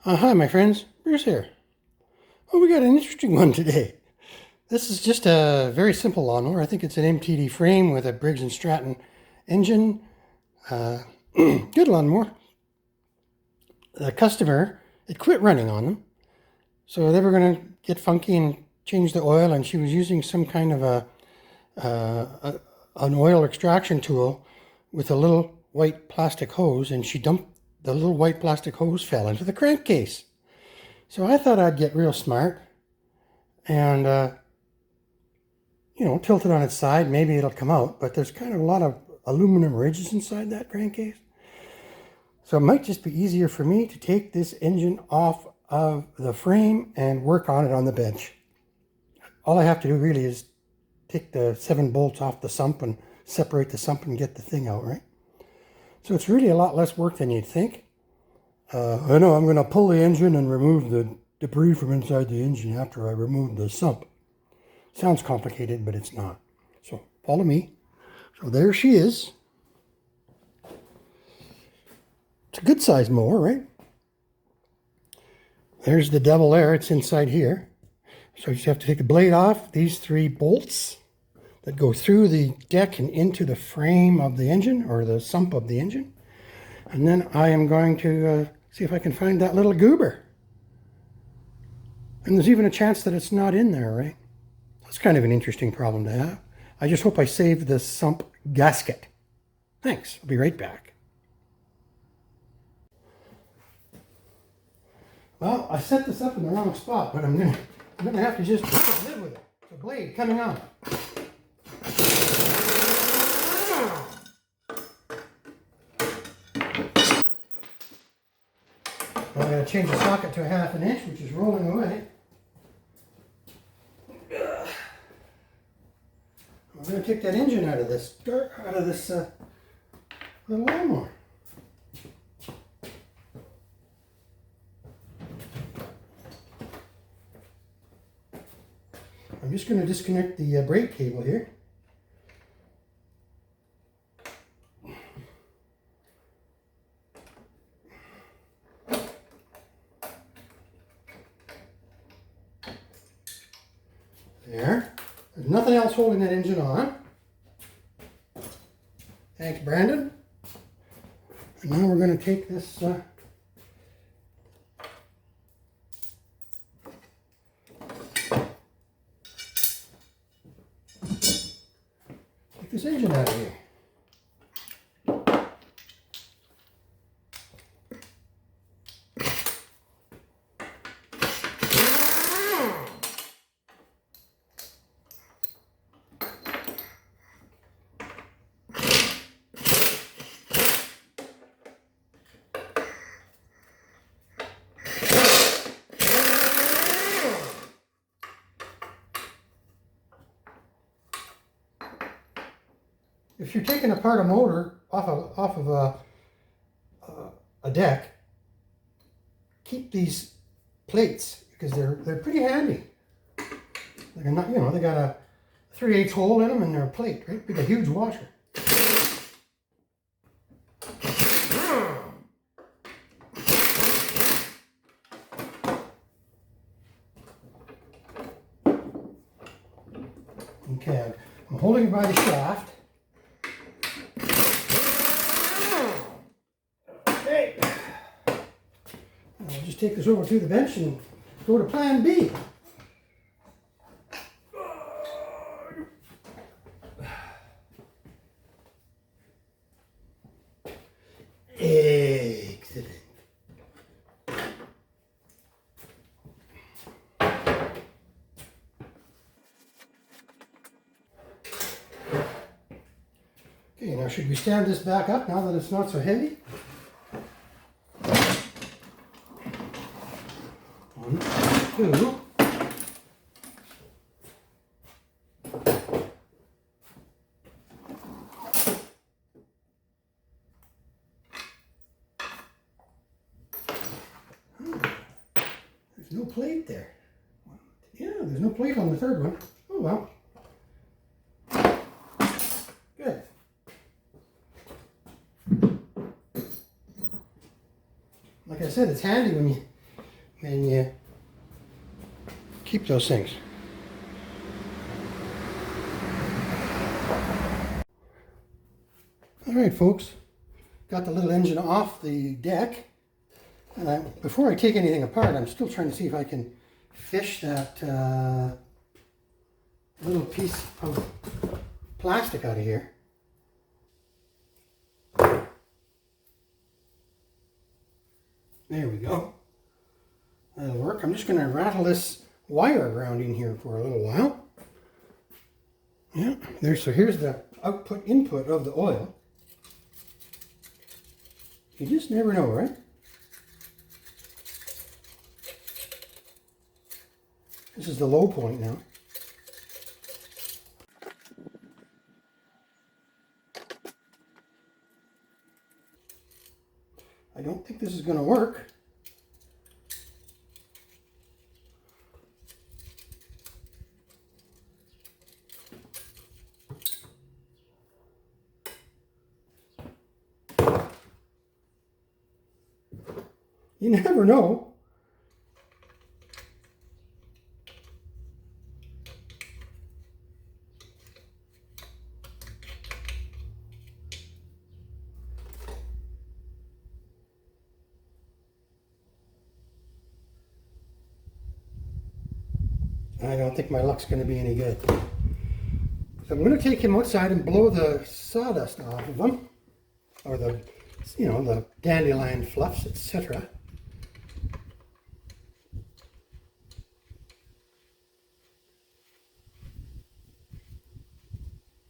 Hi, my friends. Bruce here. Oh, we got an interesting one today. This is just a very simple lawnmower. I think it's an MTD frame with a Briggs & Stratton engine. Good lawnmower. The customer, it quit running on them. So they were going to get funky and change the oil, and she was using some kind of an oil extraction tool with a little white plastic hose, and she dumped the little white plastic hose fell into the crankcase. So I thought I'd get real smart and, tilt it on its side. Maybe it'll come out, but there's kind of a lot of aluminum ridges inside that crankcase. So it might just be easier for me to take this engine off of the frame and work on it on the bench. All I have to do really is take the 7 bolts off the sump and separate the sump and get the thing out, right? So it's really a lot less work than you'd think. I know I'm going to pull the engine and remove the debris from inside the engine after I remove the sump. Sounds complicated, but it's not. So follow me. So there she is. It's a good size mower, right? There's the devil there. It's inside here. So you just have to take the blade off. These 3 bolts that go through the deck and into the frame of the engine, or the sump of the engine. And then I am going to see if I can find that little goober. And there's even a chance that it's not in there, right? That's kind of an interesting problem to have. I just hope I saved the sump gasket. Thanks. I'll be right back. Well, I set this up in the wrong spot, but I'm gonna have to just live with it. The blade coming on. I'm going to change the socket to a 1/2 inch, which is rolling away. I'm going to take that engine out of this little lawnmower. I'm just going to disconnect the brake cable here. There. There's nothing else holding that engine on. Thanks, Brandon. And now we're going to take this engine out of here. If you're taking apart a motor off of a deck, keep these plates because they're pretty handy. They're not, they got a 3/8 hole in them and they're a plate, right? With a huge washer. Okay, I'm holding it by the shaft. Okay. I'll just take this over to the bench and go to plan B. Excellent. Okay, now should we stand this back up now that it's not so heavy? 1, 2. There's no plate there. Yeah, there's no plate on the 3rd one. Oh well. Good. Like I said, it's handy when and you keep those things. All right, folks, got the little engine off the deck. And before I take anything apart, I'm still trying to see if I can fish that little piece of plastic out of here. There we go. That'll work. I'm just going to rattle this wire around in here for a little while. Yeah, so here's the input of the oil. You just never know, right? This is the low point now. I don't think this is going to work. You never know. I don't think my luck's going to be any good. So I'm going to take him outside and blow the sawdust off of him, or the, the dandelion fluffs, etc.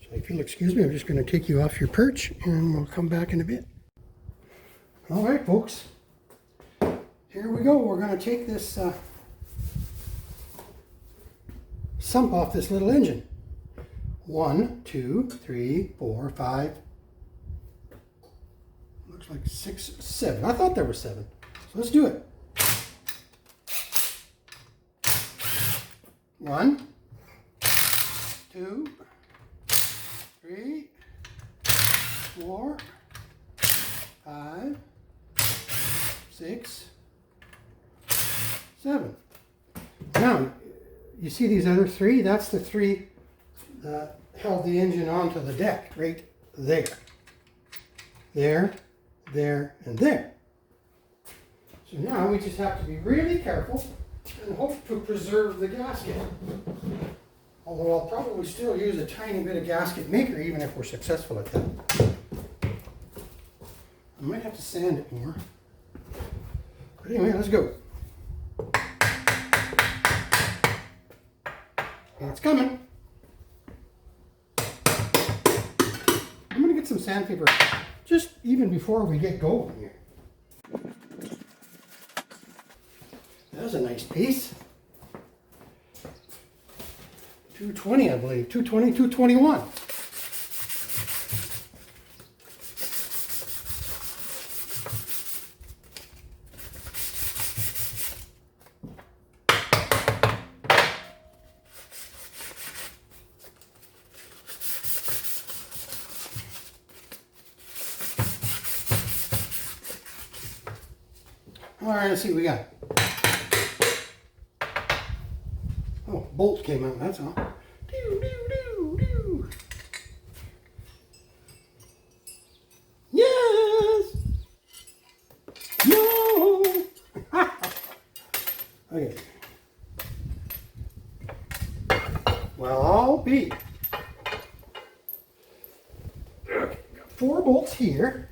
So if you'll excuse me, I'm just going to take you off your perch and we'll come back in a bit. All right, folks. Here we go. We're going to take this sump off this little engine. 1, 2, 3, 4, 5. Looks like 6, 7. I thought there were 7. So let's do it. 1, 2, 3, 4, 5, 6, 7. Now, you see these other 3? That's the 3 that held the engine onto the deck, right there. There, there, and there. So now we just have to be really careful and hope to preserve the gasket. Although I'll probably still use a tiny bit of gasket maker even if we're successful at that. I might have to sand it more. But anyway, let's go. It's coming. I'm going to get some sandpaper just even before we get going here. That's a nice piece. 220, I believe. 220, 221. All right, let's see what we got. Oh, bolt came out, that's all. Doo, doo, doo, doo. Yes! No! Okay. Well, I'll be. Okay, got 4 bolts here.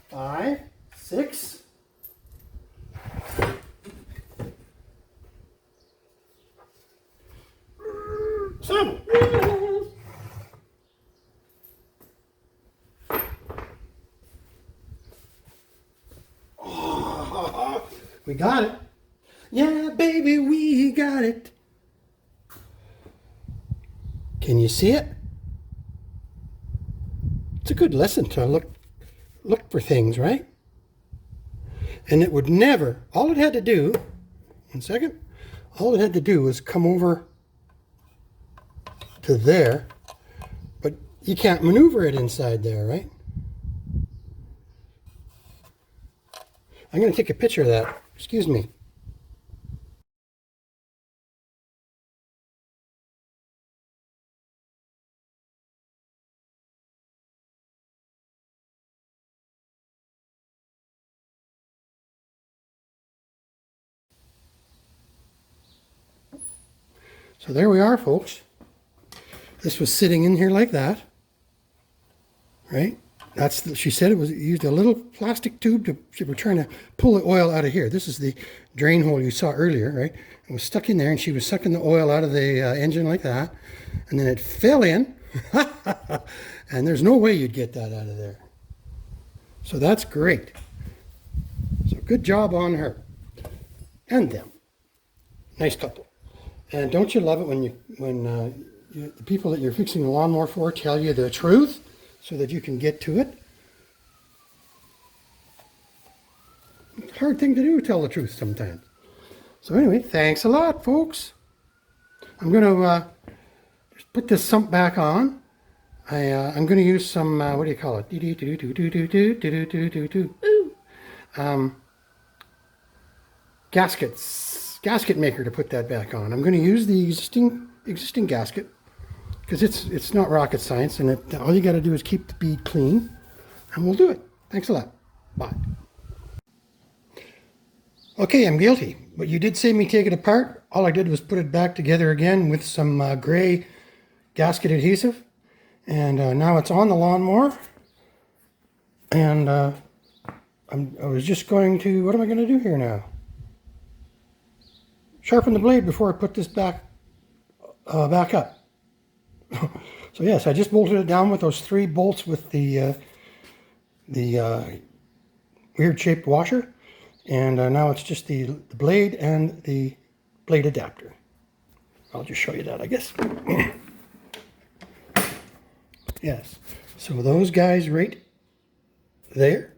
5, 6. 7. Oh, we got it. Yeah, baby, we got it. Can you see it? It's a good lesson to look for things, right? And it would never, all it had to do, one second, all it had to do was come over to there, but you can't maneuver it inside there, right? I'm going to take a picture of that. Excuse me. So there we are, folks. This was sitting in here like that, right? She said it was used a little plastic tube to, she was trying to pull the oil out of here. This is the drain hole you saw earlier, right? It was stuck in there, and she was sucking the oil out of the engine like that, and then it fell in, and there's no way you'd get that out of there. So that's great. So good job on her and them. Nice couple. And don't you love it when the people that you're fixing the lawnmower for tell you the truth so that you can get to it? It's a hard thing to do, tell the truth sometimes. So anyway, thanks a lot, folks. I'm going to just put this sump back on. I'm going to use some, what do you call it? Gasket maker to put that back on. I'm going to use the existing gasket because it's not rocket science, and all you got to do is keep the bead clean, and we'll do it. Thanks a lot. Bye. Okay, I'm guilty, but you did say me take it apart. All I did was put it back together again with some gray gasket adhesive, and now it's on the lawnmower. And I was just going to, what am I going to do here now? Sharpen the blade before I put this back up. So yes, I just bolted it down with those 3 bolts with the weird shaped washer, and now it's just the blade and the blade adapter. I'll just show you that, I guess. Yes, so those guys right there,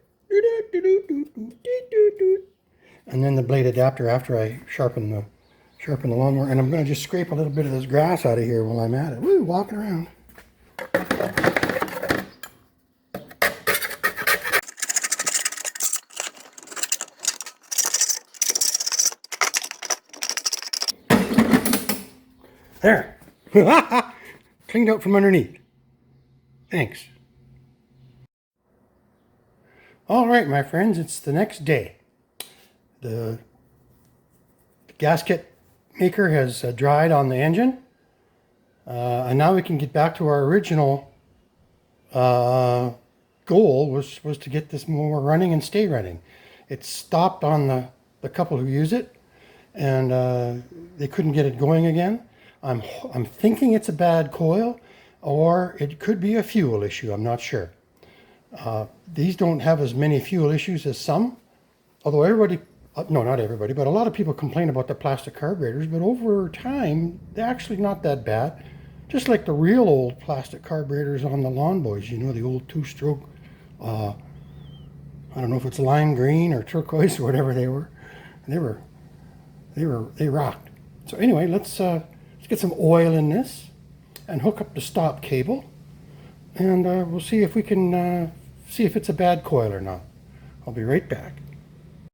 and then the blade adapter after I sharpen the lawnmower. And I'm going to just scrape a little bit of this grass out of here while I'm at it. Woo, walking around. There. Cleaned out from underneath. Thanks. All right, my friends, it's the next day. The gasket maker has dried on the engine, and now we can get back to our original goal was to get this mower running and stay running. It stopped on the couple who use it, and they couldn't get it going again. I'm thinking it's a bad coil, or it could be a fuel issue. I'm not sure. These don't have as many fuel issues as some, although everybody, no, not everybody, but a lot of people complain about the plastic carburetors, but over time, they're actually not that bad. Just like the real old plastic carburetors on the lawn boys, you know, the old 2-stroke, I don't know if it's lime green or turquoise or whatever they were. They rocked. So anyway, let's get some oil in this and hook up the stop cable, and we'll see if we can see if it's a bad coil or not. I'll be right back.